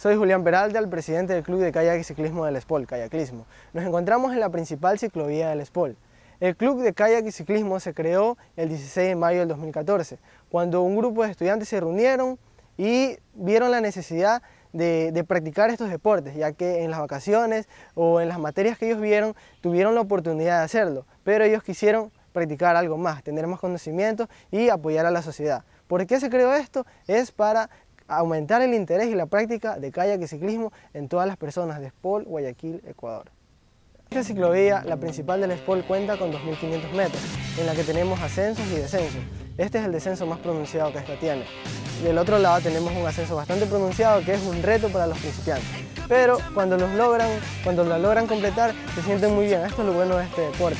Soy Julián Peralta, el presidente del Club de Kayak y Ciclismo del Espol, Kayaklismo. Nos encontramos en la principal ciclovía del Espol. El Club de Kayak y Ciclismo se creó el 16 de mayo del 2014, cuando un grupo de estudiantes se reunieron y vieron la necesidad de practicar estos deportes, ya que en las vacaciones o en las materias que ellos vieron, tuvieron la oportunidad de hacerlo, pero ellos quisieron practicar algo más, tener más conocimiento y apoyar a la sociedad. ¿Por qué se creó esto? Es para aumentar el interés y la práctica de kayak y ciclismo en todas las personas de Espol, Guayaquil, Ecuador. Esta ciclovía, la principal del Espol, cuenta con 2.500 metros, en la que tenemos ascensos y descensos. Este es el descenso más pronunciado que esta tiene. Del otro lado tenemos un ascenso bastante pronunciado que es un reto para los principiantes. Pero cuando lo logran completar, se sienten muy bien. Esto es lo bueno de este deporte.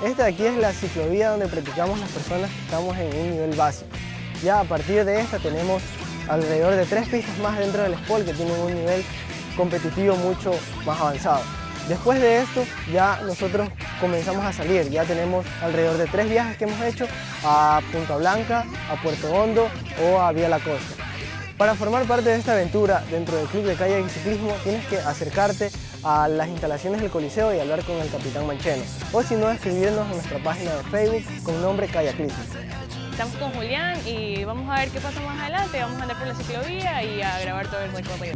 Esta de aquí es la ciclovía donde practicamos las personas que estamos en un nivel básico. Ya a partir de esta tenemos alrededor de 3 pistas más dentro del Espol que tienen un nivel competitivo mucho más avanzado. Después de esto ya nosotros comenzamos a salir, ya tenemos alrededor de 3 viajes que hemos hecho a Punta Blanca, a Puerto Hondo o a Vía La Costa. Para formar parte de esta aventura dentro del Club de Kayak y Ciclismo tienes que acercarte a las instalaciones del Coliseo y hablar con el capitán Mancheno, o si no, escribirnos en nuestra página de Facebook con nombre Kayaklismo. Estamos con Julián y vamos a ver qué pasa más adelante. Vamos a andar por la ciclovía y a grabar todo el recorrido.